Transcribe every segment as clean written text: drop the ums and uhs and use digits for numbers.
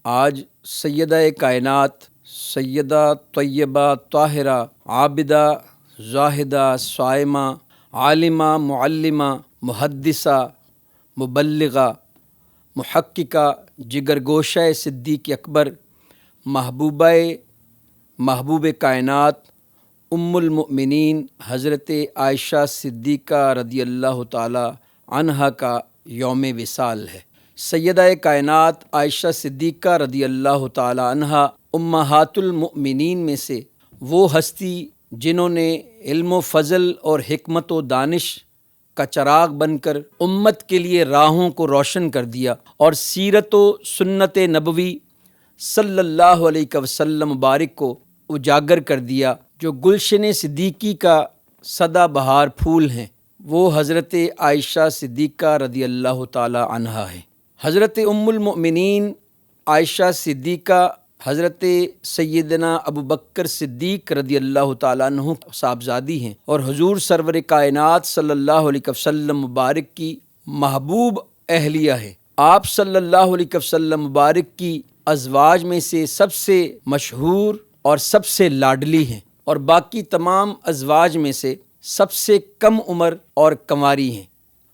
آج سیدہ کائنات سیدہ طیبہ طاہرہ عابدہ زاہدہ صائمہ عالمہ معلمہ محدثہ مبلغہ محققہ جگرگوشہ صدیق اکبر محبوب کائنات ام المؤمنین حضرت عائشہ صدیقہ رضی اللہ تعالی عنہا کا یوم وصال ہے۔ سیدہ کائنات عائشہ صدیقہ رضی اللہ تعالی عنہا امہات المؤمنین میں سے وہ ہستی جنہوں نے علم و فضل اور حکمت و دانش کا چراغ بن کر امت کے لیے راہوں کو روشن کر دیا اور سیرت و سنت نبوی صلی اللہ علیہ وسلم مبارک کو اجاگر کر دیا، جو گلشن صدیقی کا سدا بہار پھول ہیں، وہ حضرت عائشہ صدیقہ رضی اللہ تعالی عنہا ہے۔ حضرت ام المؤمنین عائشہ صدیقہ حضرت سیدنا ابوبکر صدیق رضی اللہ تعالیٰ عنہ صاحبزادی ہیں اور حضور سرور کائنات صلی اللہ علیہ وسلم مبارک کی محبوب اہلیہ ہے۔ آپ صلی اللہ علیہ وسلم مبارک کی ازواج میں سے سب سے مشہور اور سب سے لاڈلی ہیں، اور باقی تمام ازواج میں سے سب سے کم عمر اور کنواری ہیں۔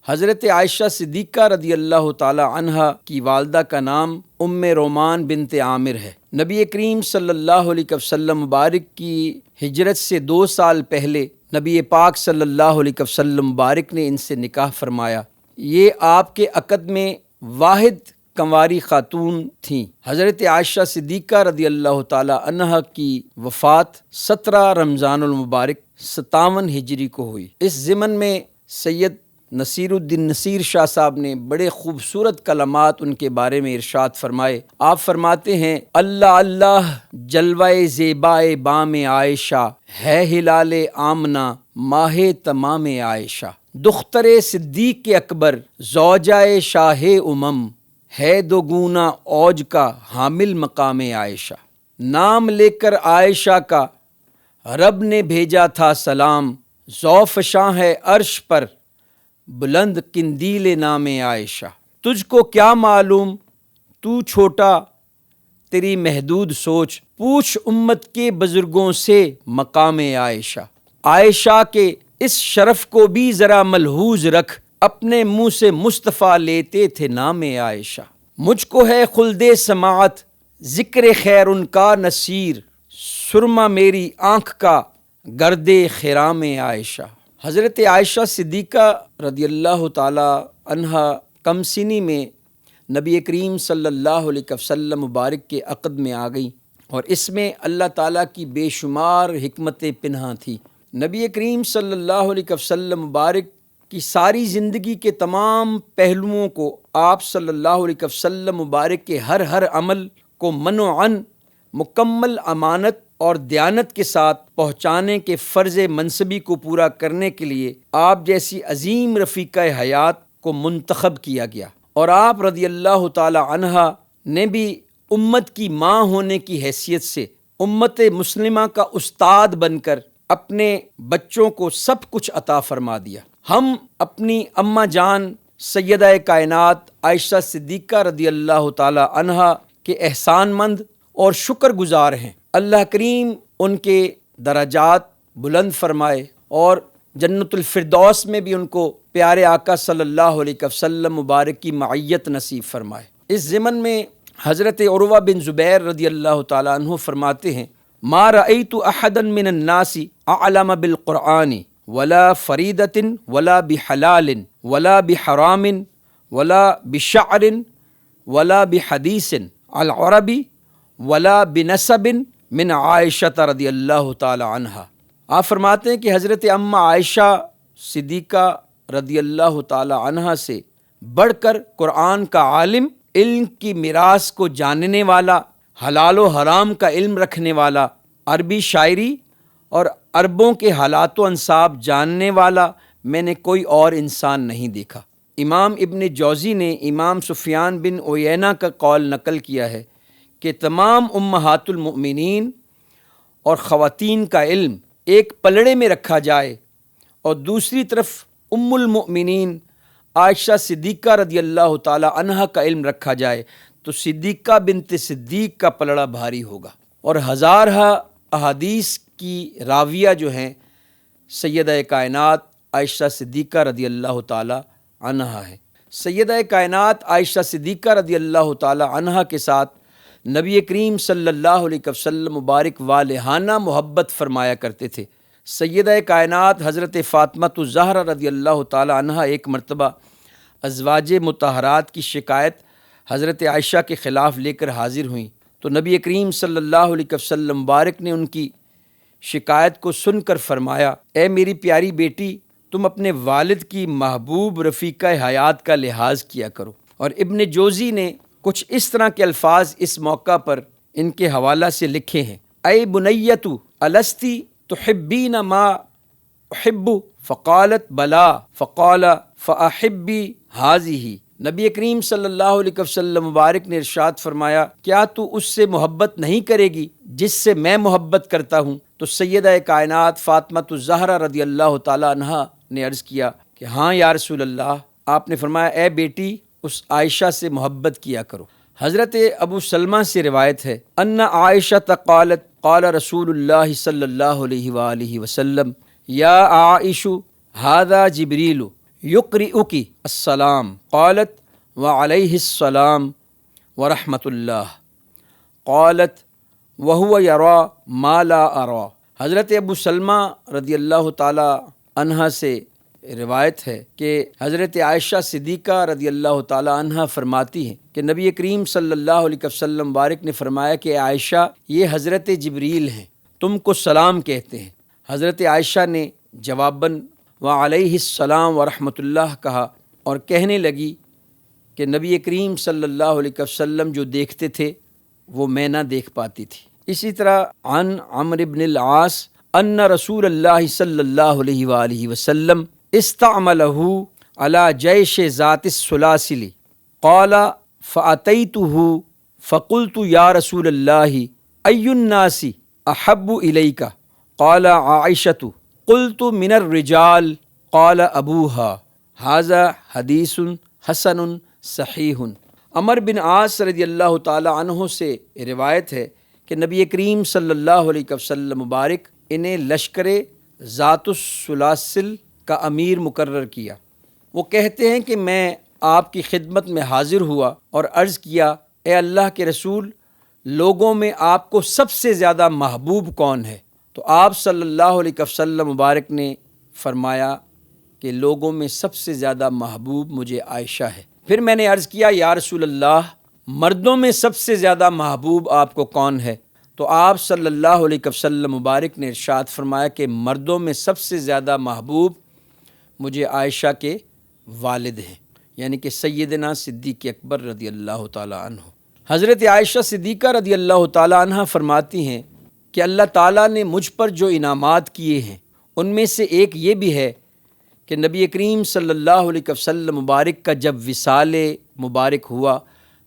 حضرت عائشہ صدیقہ رضی اللہ تعالی عنہا کی والدہ کا نام ام رومان بنت عامر ہے۔ نبی کریم صلی اللہ علیہ وسلم مبارک کی ہجرت سے 2 سال پہلے نبی پاک صلی اللہ علیہ وسلم مبارک نے ان سے نکاح فرمایا۔ یہ آپ کے عقد میں واحد کنواری خاتون تھیں۔ حضرت عائشہ صدیقہ رضی اللہ تعالی عنہا کی وفات 17 رمضان المبارک 57 ہجری کو ہوئی۔ اس ضمن میں سید نصیر الدین نصیر شاہ صاحب نے بڑے خوبصورت کلمات ان کے بارے میں ارشاد فرمائے۔ آپ فرماتے ہیں، اللہ اللہ جلوہ زیبائے بام عائشہ ہے ہلال آمنہ ماہ تمام عائشہ، دختر صدیق اکبر زوجہ شاہ امم ہے دو گونا اوج کا حامل مقام عائشہ، نام لے کر عائشہ کا رب نے بھیجا تھا سلام، ذوفشاں ہے عرش پر بلند قندیل نام عائشہ، تجھ کو کیا معلوم تو چھوٹا تیری محدود سوچ، پوچھ امت کے بزرگوں سے مقام عائشہ، عائشہ کے اس شرف کو بھی ذرا ملحوظ رکھ، اپنے منہ سے مصطفیٰ لیتے تھے نام عائشہ، مجھ کو ہے خلد سماعت ذکر خیر ان کا نصیر، سرما میری آنکھ کا گرد خرام عائشہ۔ حضرت عائشہ صدیقہ رضی اللہ تعالی عنہا کم سنی میں نبی کریم صلی اللہ علیہ وسلم مبارک کے عقد میں آ گئیں، اور اس میں اللہ تعالیٰ کی بے شمار حکمتیں پنہاں تھیں۔ نبی کریم صلی اللہ علیہ وسلم مبارک کی ساری زندگی کے تمام پہلوؤں کو آپ صلی اللہ علیہ وسلم مبارک کے ہر عمل کو من و عن مکمل امانت اور دیانت کے ساتھ پہنچانے کے فرض منصبی کو پورا کرنے کے لیے آپ جیسی عظیم رفیقہ حیات کو منتخب کیا گیا، اور آپ رضی اللہ تعالی عنہا نے بھی امت کی ماں ہونے کی حیثیت سے امت مسلمہ کا استاد بن کر اپنے بچوں کو سب کچھ عطا فرما دیا۔ ہم اپنی اماں جان سیدہ کائنات عائشہ صدیقہ رضی اللہ تعالی عنہا کے احسان مند اور شکر گزار ہیں۔ اللہ کریم ان کے درجات بلند فرمائے اور جنت الفردوس میں بھی ان کو پیارے آقا صلی اللہ علیہ وسلم مبارک کی معیت نصیب فرمائے۔ اس ضمن میں حضرت عروہ بن زبیر رضی اللہ تعالیٰ عنہ فرماتے ہیں، ما رأیت احدا من الناس اعلم بالقرآن ولا فریدۃ ولا بحلال ولا بحرام ولا بشعر ولا بحدیث العرب ولا بنسب من عائشہ رضی اللہ تعالی عنہا۔ آپ فرماتے ہیں کہ حضرت اماں عائشہ صدیقہ رضی اللہ تعالی عنہا سے بڑھ کر قرآن کا عالم، علم کی میراث کو جاننے والا، حلال و حرام کا علم رکھنے والا، عربی شاعری اور عربوں کے حالات و انصاب جاننے والا میں نے کوئی اور انسان نہیں دیکھا۔ امام ابن جوزی نے امام سفیان بن عیینہ کا قول نقل کیا ہے کہ تمام امہات المؤمنین اور خواتین کا علم ایک پلڑے میں رکھا جائے اور دوسری طرف ام المؤمنین عائشہ صدیقہ رضی اللہ تعالی عنہا کا علم رکھا جائے، تو صدیقہ بنت صدیق کا پلڑا بھاری ہوگا۔ اور ہزارہ احادیث کی راویہ جو ہیں سیدہ کائنات عائشہ صدیقہ رضی اللہ تعالی عنہا ہے۔ سیدہ کائنات عائشہ صدیقہ رضی اللہ تعالی عنہا کے ساتھ نبی کریم صلی اللہ علیہ وسلم مبارک والہانہ محبت فرمایا کرتے تھے۔ سیدہ کائنات حضرت فاطمہ الزہرا رضی اللہ تعالی عنہا ایک مرتبہ ازواج مطہرات کی شکایت حضرت عائشہ کے خلاف لے کر حاضر ہوئیں تو نبی کریم صلی اللہ علیہ وسلم مبارک نے ان کی شکایت کو سن کر فرمایا، اے میری پیاری بیٹی، تم اپنے والد کی محبوب رفیقہ حیات کا لحاظ کیا کرو۔ اور ابن جوزی نے کچھ اس طرح کے الفاظ اس موقع پر ان کے حوالہ سے لکھے ہیں، اے بنیۃ الستی تحبین ما احب فقالت بلا فقال فاحبی ہذہ۔ نبی کریم صلی اللہ علیہ وسلم مبارک نے ارشاد فرمایا، کیا تو اس سے محبت نہیں کرے گی جس سے میں محبت کرتا ہوں؟ تو سیدہ کائنات فاطمہ الزہرا رضی اللہ تعالی عنہا نے عرض کیا کہ ہاں یا رسول اللہ۔ آپ نے فرمایا، اے بیٹی، اس عائشہ سے محبت کیا کرو۔ حضرت ابو سلمہ سے روایت ہے، ان عائشہ قالت قال رسول اللہ صلی اللہ علیہ وآلہ وسلم یا عائش ھذا جبریل یقرئک السلام، قالت وعلیہ السلام ورحمۃ اللہ، قالت وہو یری ما لا اری۔ حضرت ابو سلمہ رضی اللہ تعالی عنہا سے روایت ہے کہ حضرت عائشہ صدیقہ رضی اللہ تعالی عنہا فرماتی ہیں کہ نبی کریم صلی اللہ علیہ وسلم مبارک نے فرمایا کہ عائشہ، یہ حضرت جبریل ہیں، تم کو سلام کہتے ہیں۔ حضرت عائشہ نے جواباً وعلیہ السلام ورحمۃ اللہ کہا اور کہنے لگی کہ نبی کریم صلی اللہ علیہ وسلم جو دیکھتے تھے وہ میں نہ دیکھ پاتی تھی۔ اسی طرح عن عمرو بن العاص ان رسول اللہ صلی اللہ علیہ وآلہ وسلم استعملہ علی جیش ذات السلاسل قال فأتیتہ فقلت یا رسول اللہ ای الناس احب الیک قال عائشۃ قلت من الرجال قال ابوہا ھذا حدیث حسن صحیح۔ عمر بن عاص رضی اللہ تعالی عنہ سے روایت ہے کہ نبی کریم صلی اللہ علیہ وسلم مبارک انہیں لشکر ذات السلاسل کا امیر مقرر کیا۔ وہ کہتے ہیں کہ میں آپ کی خدمت میں حاضر ہوا اور عرض کیا، اے اللہ کے رسول، لوگوں میں آپ کو سب سے زیادہ محبوب کون ہے؟ تو آپ صلی اللہ علیہ وسلم مبارک نے فرمایا کہ لوگوں میں سب سے زیادہ محبوب مجھے عائشہ ہے۔ پھر میں نے عرض کیا، یا رسول اللہ، مردوں میں سب سے زیادہ محبوب آپ کو کون ہے؟ تو آپ صلی اللہ علیہ وسلم مبارک نے ارشاد فرمایا کہ مردوں میں سب سے زیادہ محبوب مجھے عائشہ کے والد ہیں، یعنی کہ سیدنا صدیق اکبر رضی اللہ تعالی عنہ۔ حضرت عائشہ صدیقہ رضی اللہ تعالی عنہ فرماتی ہیں کہ اللہ تعالیٰ نے مجھ پر جو انعامات کیے ہیں ان میں سے ایک یہ بھی ہے کہ نبی کریم صلی اللہ علیہ وسلم مبارک کا جب وصال مبارک ہوا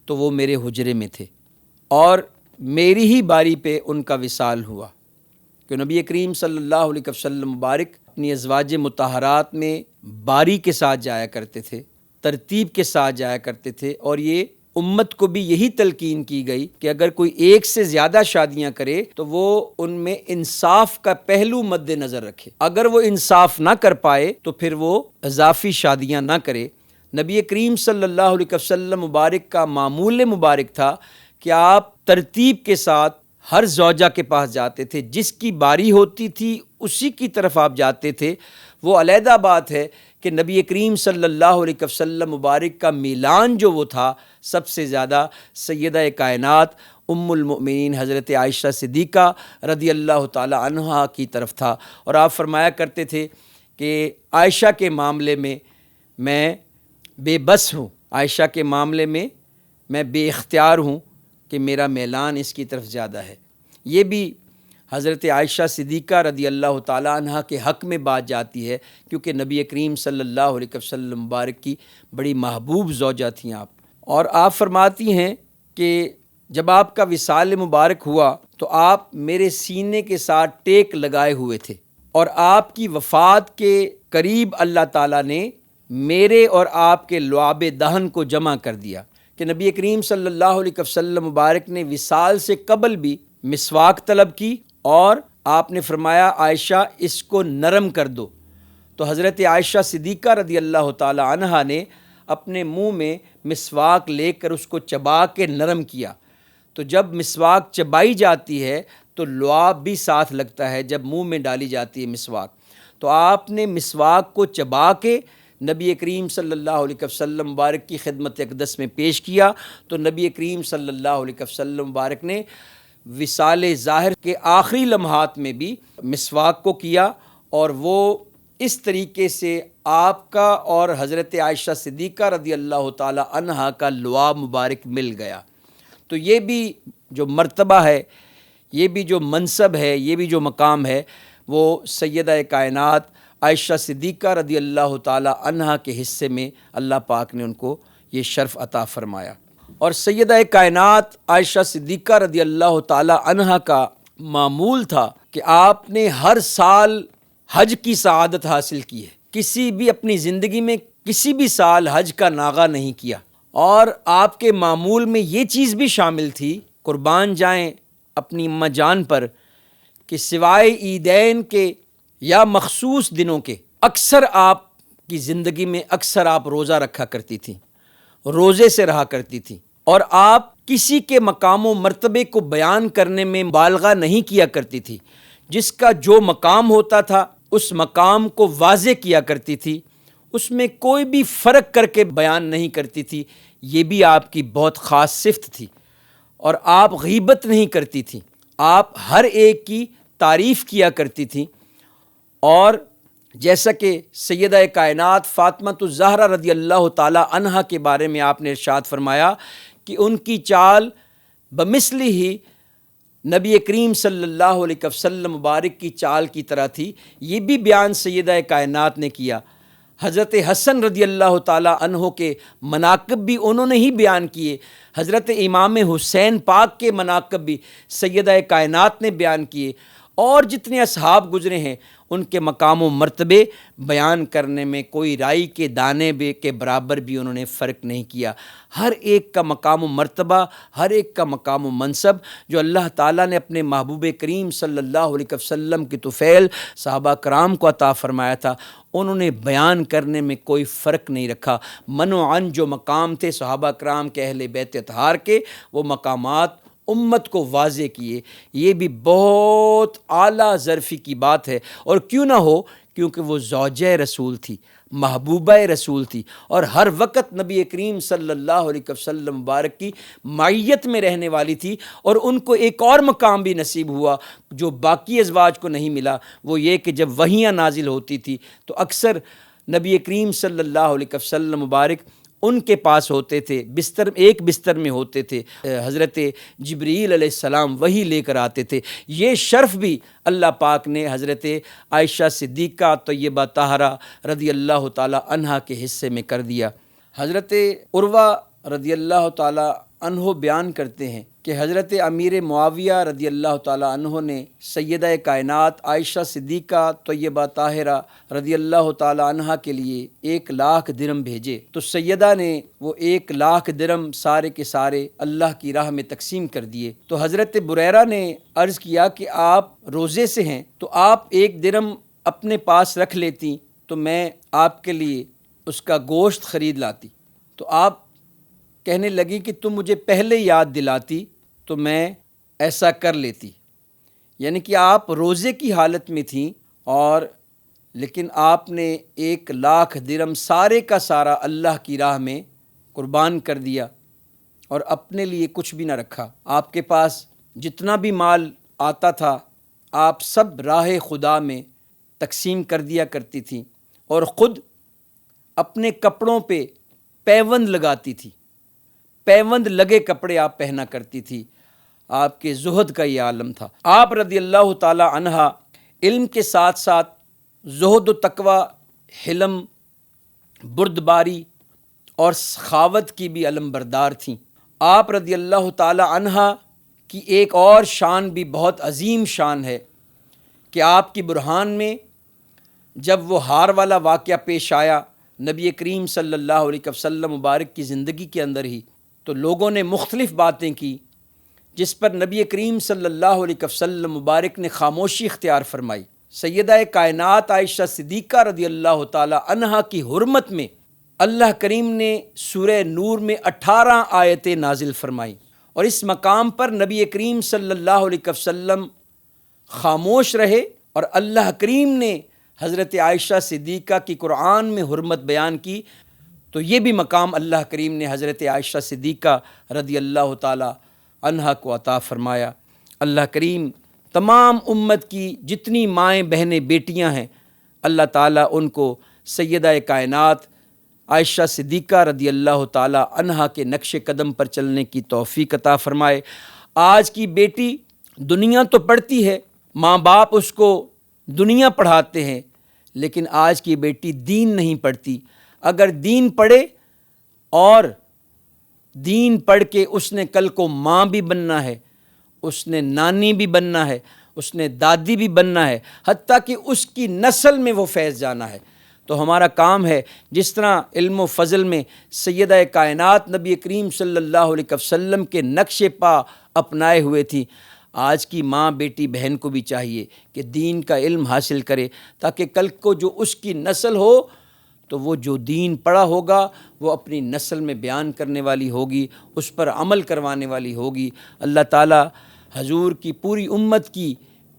تو وہ میرے حجرے میں تھے اور میری ہی باری پہ ان کا وصال ہوا، کہ نبی کریم صلی اللہ علیہ وسلم مبارک اپنی ازواج مطہرات میں باری کے ساتھ جایا کرتے تھے، ترتیب کے ساتھ جایا کرتے تھے، اور یہ امت کو بھی یہی تلقین کی گئی کہ اگر کوئی ایک سے زیادہ شادیاں کرے تو وہ ان میں انصاف کا پہلو مد نظر رکھے، اگر وہ انصاف نہ کر پائے تو پھر وہ اضافی شادیاں نہ کرے۔ نبی کریم صلی اللہ علیہ وسلم مبارک کا معمول مبارک تھا کہ آپ ترتیب کے ساتھ ہر زوجہ کے پاس جاتے تھے، جس کی باری ہوتی تھی اسی کی طرف آپ جاتے تھے۔ وہ علیحدہ بات ہے کہ نبی کریم صلی اللہ علیہ وسلم مبارک کا میلان جو وہ تھا سب سے زیادہ سیدہ کائنات ام المؤمنین حضرت عائشہ صدیقہ رضی اللہ تعالی عنہا کی طرف تھا، اور آپ فرمایا کرتے تھے کہ عائشہ کے معاملے میں بے بس ہوں، عائشہ کے معاملے میں میں بے اختیار ہوں کہ میرا میلان اس کی طرف زیادہ ہے۔ یہ بھی حضرت عائشہ صدیقہ رضی اللہ تعالی عنہ کے حق میں بات جاتی ہے، کیونکہ نبی کریم صلی اللہ علیہ وسلم مبارک کی بڑی محبوب زوجہ تھیں آپ۔ اور آپ فرماتی ہیں کہ جب آپ کا وصال مبارک ہوا تو آپ میرے سینے کے ساتھ ٹیک لگائے ہوئے تھے، اور آپ کی وفات کے قریب اللہ تعالیٰ نے میرے اور آپ کے لعاب دہن کو جمع کر دیا، کہ نبی کریم صلی اللہ علیہ وسلم مبارک نے وصال سے قبل بھی مسواک طلب کی اور آپ نے فرمایا عائشہ اس کو نرم کر دو، تو حضرت عائشہ صدیقہ رضی اللہ تعالی عنہا نے اپنے منہ میں مسواک لے کر اس کو چبا کے نرم کیا۔ تو جب مسواک چبائی جاتی ہے تو لعاب بھی ساتھ لگتا ہے جب منہ میں ڈالی جاتی ہے مسواک، تو آپ نے مسواک کو چبا کے نبی کریم صلی اللہ علیہ وسلم مبارک کی خدمت اقدس میں پیش کیا، تو نبی کریم صلی اللہ علیہ وسلم مبارک نے وصال ظاہر کے آخری لمحات میں بھی مسواک کو کیا، اور وہ اس طریقے سے آپ کا اور حضرت عائشہ صدیقہ رضی اللہ تعالی عنہا کا لعاب مبارک مل گیا۔ تو یہ بھی جو مرتبہ ہے، یہ بھی جو منصب ہے، یہ بھی جو مقام ہے، وہ سیدہ کائنات عائشہ صدیقہ رضی اللہ تعالی عنہا کے حصے میں اللہ پاک نے ان کو یہ شرف عطا فرمایا۔ اور سیدہ کائنات عائشہ صدیقہ رضی اللہ تعالی عنہا کا معمول تھا کہ آپ نے ہر سال حج کی سعادت حاصل کی ہے، کسی بھی اپنی زندگی میں کسی بھی سال حج کا ناغہ نہیں کیا، اور آپ کے معمول میں یہ چیز بھی شامل تھی، قربان جائیں اپنی اماں جان پر، کہ سوائے عیدین کے یا مخصوص دنوں کے اکثر آپ کی زندگی میں اکثر آپ روزہ رکھا کرتی تھیں، روزے سے رہا کرتی تھیں، اور آپ کسی کے مقام و مرتبے کو بیان کرنے میں مبالغہ نہیں کیا کرتی تھی، جس کا جو مقام ہوتا تھا اس مقام کو واضح کیا کرتی تھی، اس میں کوئی بھی فرق کر کے بیان نہیں کرتی تھی۔ یہ بھی آپ کی بہت خاص صفت تھی، اور آپ غیبت نہیں کرتی تھیں، آپ ہر ایک کی تعریف کیا کرتی تھیں۔ اور جیسا کہ سیدہ کائنات فاطمہ الزہرا رضی اللہ تعالی عنہا کے بارے میں آپ نے ارشاد فرمایا کہ ان کی چال بمثلی ہی نبی کریم صلی اللہ علیہ وسلم مبارک کی چال کی طرح تھی، یہ بھی بیان سیدہ کائنات نے کیا۔ حضرت حسن رضی اللہ تعالی عنہ کے مناقب بھی انہوں نے ہی بیان کیے، حضرت امام حسین پاک کے مناقب بھی سیدہ کائنات نے بیان کیے، اور جتنے اصحاب گزرے ہیں ان کے مقام و مرتبے بیان کرنے میں کوئی رائی کے دانے کے برابر بھی انہوں نے فرق نہیں کیا۔ ہر ایک کا مقام و مرتبہ، ہر ایک کا مقام و منصب جو اللہ تعالیٰ نے اپنے محبوب کریم صلی اللہ علیہ وسلم کی طفیل صحابہ کرام کو عطا فرمایا تھا، انہوں نے بیان کرنے میں کوئی فرق نہیں رکھا۔ من و عن جو مقام تھے صحابہ کرام کے اہل بیت اطہار کے، وہ مقامات امت کو واضح کیے۔ یہ بھی بہت اعلیٰ ظرفی کی بات ہے، اور کیوں نہ ہو، کیونکہ وہ زوجہ رسول تھی، محبوبہ رسول تھی، اور ہر وقت نبی کریم صلی اللہ علیہ وسلم مبارک کی معیت میں رہنے والی تھی، اور ان کو ایک اور مقام بھی نصیب ہوا جو باقی ازواج کو نہیں ملا، وہ یہ کہ جب وحیاں نازل ہوتی تھی تو اکثر نبی کریم صلی اللہ علیہ وسلم مبارک ان کے پاس ہوتے تھے، ایک بستر میں ہوتے تھے، حضرت جبریل علیہ السلام وہی لے کر آتے تھے۔ یہ شرف بھی اللہ پاک نے حضرت عائشہ صدیقہ طیبہ طاہرہ رضی اللہ تعالی عنہا کے حصے میں کر دیا۔ حضرت عروہ رضی اللہ تعالی عنہ بیان کرتے ہیں کہ حضرت امیر معاویہ رضی اللہ تعالیٰ عنہ نے سیدہ کائنات عائشہ صدیقہ طیبہ طاہرہ رضی اللہ تعالیٰ عنہ کے لیے 1,00,000 درہم بھیجے، تو سیدہ نے وہ 1,00,000 درہم سارے کے سارے اللہ کی راہ میں تقسیم کر دیے۔ تو حضرت بریرہ نے عرض کیا کہ آپ روزے سے ہیں تو آپ 1 درہم اپنے پاس رکھ لیتی تو میں آپ کے لیے اس کا گوشت خرید لاتی۔ تو آپ کہنے لگی کہ تم مجھے پہلے یاد دلاتی تو میں ایسا کر لیتی، یعنی کہ آپ روزے کی حالت میں تھیں، اور لیکن آپ نے 1,00,000 درہم سارے کا سارا اللہ کی راہ میں قربان کر دیا، اور اپنے لیے کچھ بھی نہ رکھا۔ آپ کے پاس جتنا بھی مال آتا تھا آپ سب راہ خدا میں تقسیم کر دیا کرتی تھیں، اور خود اپنے کپڑوں پہ پیوند لگاتی تھی، پیوند لگے کپڑے آپ پہنا کرتی تھی۔ آپ کے زہد کا یہ عالم تھا۔ آپ رضی اللہ تعالی عنہا علم کے ساتھ ساتھ زہد و تقوی، حلم، بردباری اور سخاوت کی بھی علم بردار تھیں۔ آپ رضی اللہ تعالی عنہا کی ایک اور شان بھی بہت عظیم شان ہے کہ آپ کی برہان میں جب وہ ہار والا واقعہ پیش آیا نبی کریم صلی اللہ علیہ وسلم مبارک کی زندگی کے اندر ہی، تو لوگوں نے مختلف باتیں کی جس پر نبی کریم صلی اللہ علیہ وسلم مبارک نے خاموشی اختیار فرمائی۔ سیدہ کائنات عائشہ صدیقہ رضی اللہ تعالی عنہا کی حرمت میں اللہ کریم نے سورہ نور میں 18 آیتیں نازل فرمائیں، اور اس مقام پر نبی کریم صلی اللہ علیہ وسلم خاموش رہے، اور اللہ کریم نے حضرت عائشہ صدیقہ کی قرآن میں حرمت بیان کی، تو یہ بھی مقام اللہ کریم نے حضرت عائشہ صدیقہ رضی اللہ تعالی عنہا کو عطا فرمایا۔ اللہ کریم تمام امت کی جتنی مائیں بہنیں بیٹیاں ہیں، اللہ تعالیٰ ان کو سیدہ کائنات عائشہ صدیقہ رضی اللہ تعالی عنہا کے نقش قدم پر چلنے کی توفیق عطا فرمائے۔ آج کی بیٹی دنیا تو پڑھتی ہے، ماں باپ اس کو دنیا پڑھاتے ہیں، لیکن آج کی بیٹی دین نہیں پڑھتی۔ اگر دین پڑھے اور دین پڑھ کے اس نے کل کو ماں بھی بننا ہے، اس نے نانی بھی بننا ہے، اس نے دادی بھی بننا ہے، حتیٰ کہ اس کی نسل میں وہ فیض جانا ہے، تو ہمارا کام ہے جس طرح علم و فضل میں سیدہ کائنات نبی کریم صلی اللہ علیہ وسلم کے نقش پا اپنائے ہوئے تھی، آج کی ماں بیٹی بہن کو بھی چاہیے کہ دین کا علم حاصل کرے، تاکہ کل کو جو اس کی نسل ہو تو وہ جو دین پڑھا ہوگا وہ اپنی نسل میں بیان کرنے والی ہوگی، اس پر عمل کروانے والی ہوگی۔ اللہ تعالیٰ حضور کی پوری امت کی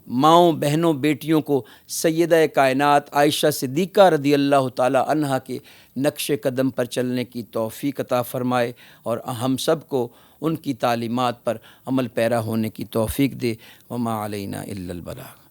ماؤں بہنوں بیٹیوں کو سیدہ کائنات عائشہ صدیقہ رضی اللہ تعالی عنہا کے نقش قدم پر چلنے کی توفیق عطا فرمائے، اور ہم سب کو ان کی تعلیمات پر عمل پیرا ہونے کی توفیق دے۔ وما علینا الا البلاغ۔